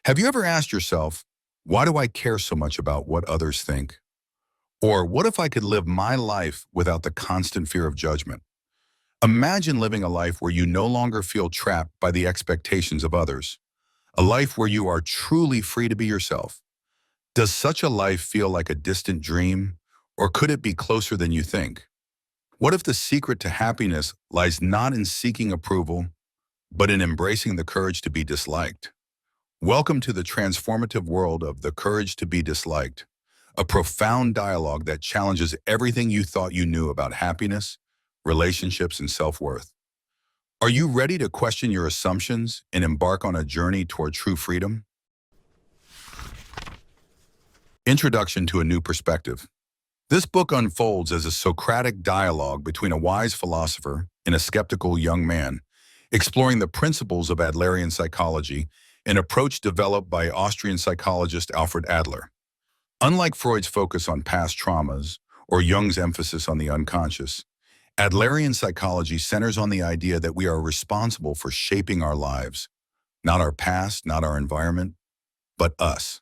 Have you ever asked yourself, why do I care so much about what others think? Or what if I could live my life without the constant fear of judgment? Imagine living a life where you no longer feel trapped by the expectations of others, a life where you are truly free to be yourself. Does such a life feel like a distant dream, or could it be closer than you think? What if the secret to happiness lies not in seeking approval, but in embracing the courage to be disliked? Welcome to the transformative world of the courage to be disliked, a profound dialogue that challenges everything you thought you knew about happiness, relationships, and self-worth. Are you ready to question your assumptions and embark on a journey toward true freedom? Introduction to a New Perspective. This book unfolds as a Socratic dialogue between a wise philosopher and a skeptical young man, exploring the principles of Adlerian psychology, an approach developed by Austrian psychologist Alfred Adler. Unlike Freud's focus on past traumas or Jung's emphasis on the unconscious, Adlerian psychology centers on the idea that we are responsible for shaping our lives, not our past, not our environment, but us.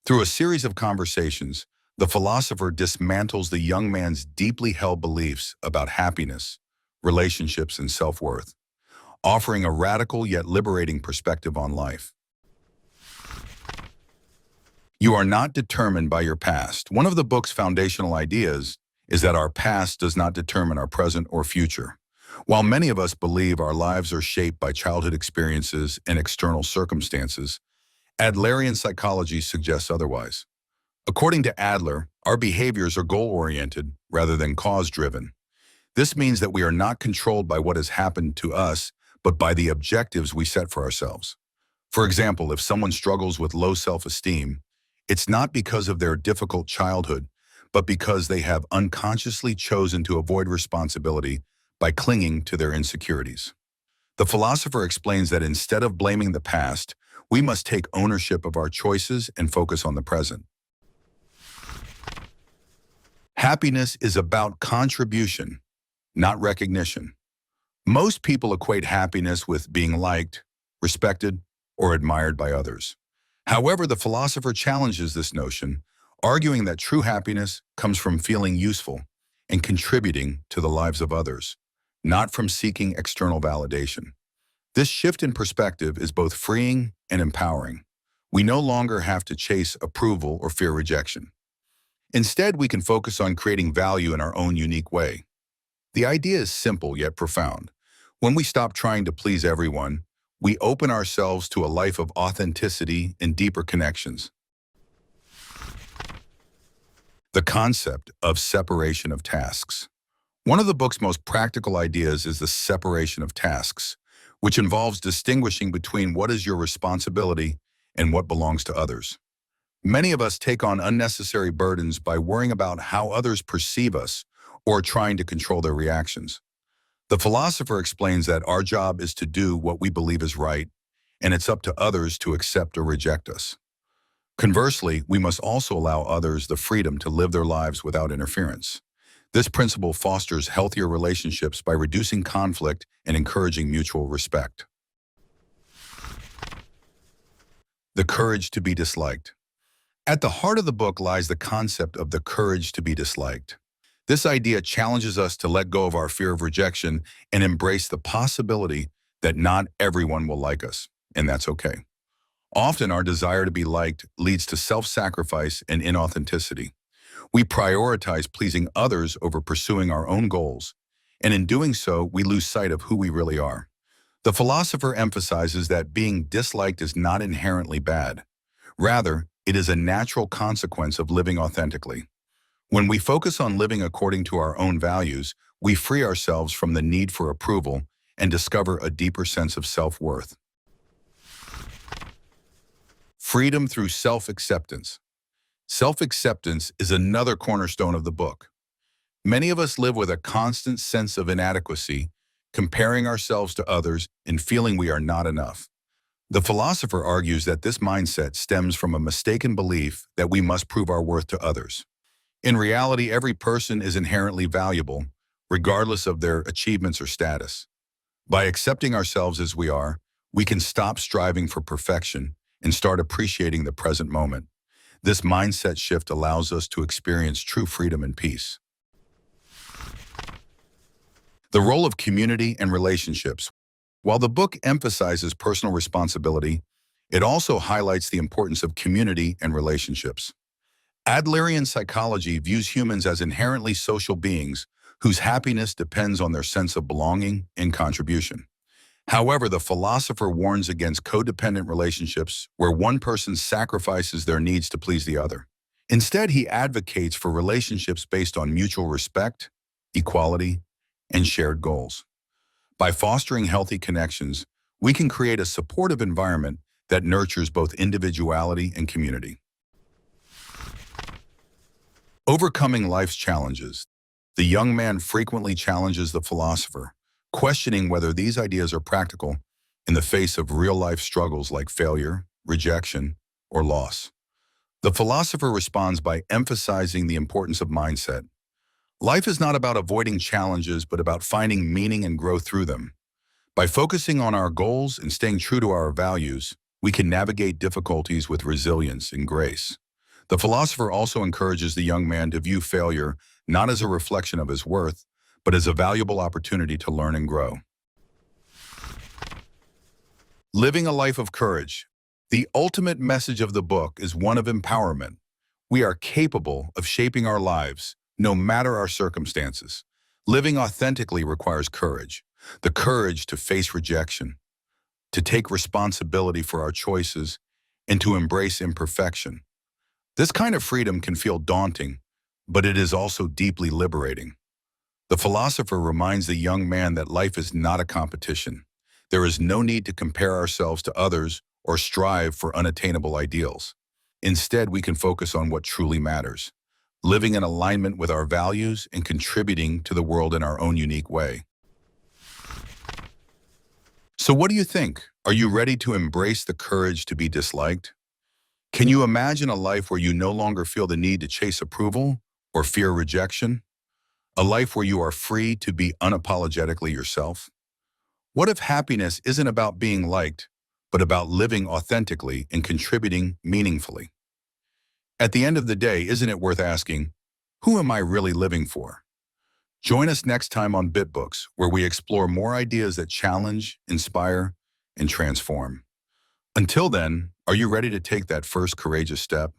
Through a series of conversations, the philosopher dismantles the young man's deeply held beliefs about happiness, relationships, and self-worth, offering a radical yet liberating perspective on life. You are not determined by your past. One of the book's foundational ideas is that our past does not determine our present or future. While many of us believe our lives are shaped by childhood experiences and external circumstances, Adlerian psychology suggests otherwise. According to Adler, our behaviors are goal-oriented rather than cause-driven. This means that we are not controlled by what has happened to us, but by the objectives we set for ourselves. For example, if someone struggles with low self-esteem, it's not because of their difficult childhood, but because they have unconsciously chosen to avoid responsibility by clinging to their insecurities. The philosopher explains that instead of blaming the past, we must take ownership of our choices and focus on the present. Happiness is about contribution, not recognition. Most people equate happiness with being liked, respected, or admired by others. However, the philosopher challenges this notion, arguing that true happiness comes from feeling useful and contributing to the lives of others, not from seeking external validation. This shift in perspective is both freeing and empowering. We no longer have to chase approval or fear rejection. Instead, we can focus on creating value in our own unique way. The idea is simple yet profound. When we stop trying to please everyone, we open ourselves to a life of authenticity and deeper connections. The concept of separation of tasks. One of the book's most practical ideas is the separation of tasks, which involves distinguishing between what is your responsibility and what belongs to others. Many of us take on unnecessary burdens by worrying about how others perceive us or trying to control their reactions. The philosopher explains that our job is to do what we believe is right, and it's up to others to accept or reject us. Conversely, we must also allow others the freedom to live their lives without interference. This principle fosters healthier relationships by reducing conflict and encouraging mutual respect. The courage to be disliked. At the heart of the book lies the concept of the courage to be disliked. This idea challenges us to let go of our fear of rejection and embrace the possibility that not everyone will like us, and that's okay. Often, our desire to be liked leads to self-sacrifice and inauthenticity. We prioritize pleasing others over pursuing our own goals, and in doing so, we lose sight of who we really are. The philosopher emphasizes that being disliked is not inherently bad. Rather, it is a natural consequence of living authentically. When we focus on living according to our own values, we free ourselves from the need for approval and discover a deeper sense of self-worth. Freedom through self-acceptance. Self-acceptance is another cornerstone of the book. Many of us live with a constant sense of inadequacy, comparing ourselves to others and feeling we are not enough. The philosopher argues that this mindset stems from a mistaken belief that we must prove our worth to others. In reality, every person is inherently valuable, regardless of their achievements or status. By accepting ourselves as we are, we can stop striving for perfection and start appreciating the present moment. This mindset shift allows us to experience true freedom and peace. The role of community and relationships. While the book emphasizes personal responsibility, it also highlights the importance of community and relationships. Adlerian psychology views humans as inherently social beings whose happiness depends on their sense of belonging and contribution. However, the philosopher warns against codependent relationships where one person sacrifices their needs to please the other. Instead, he advocates for relationships based on mutual respect, equality, and shared goals. By fostering healthy connections, we can create a supportive environment that nurtures both individuality and community. Overcoming life's challenges. The young man frequently challenges the philosopher, questioning whether these ideas are practical in the face of real-life struggles like failure, rejection, or loss. The philosopher responds by emphasizing the importance of mindset. Life is not about avoiding challenges, but about finding meaning and growth through them. By focusing on our goals and staying true to our values, we can navigate difficulties with resilience and grace. The philosopher also encourages the young man to view failure not as a reflection of his worth, but as a valuable opportunity to learn and grow. Living a life of courage. The ultimate message of the book is one of empowerment. We are capable of shaping our lives, no matter our circumstances. Living authentically requires courage. The courage to face rejection, to take responsibility for our choices, and to embrace imperfection. This kind of freedom can feel daunting, but it is also deeply liberating. The philosopher reminds the young man that life is not a competition. There is no need to compare ourselves to others or strive for unattainable ideals. Instead, we can focus on what truly matters, living in alignment with our values and contributing to the world in our own unique way. So what do you think? Are you ready to embrace the courage to be disliked? Can you imagine a life where you no longer feel the need to chase approval or fear rejection? A life where you are free to be unapologetically yourself? What if happiness isn't about being liked, but about living authentically and contributing meaningfully? At the end of the day, isn't it worth asking, who am I really living for? Join us next time on BitBooks, where we explore more ideas that challenge, inspire, and transform. Until then, are you ready to take that first courageous step?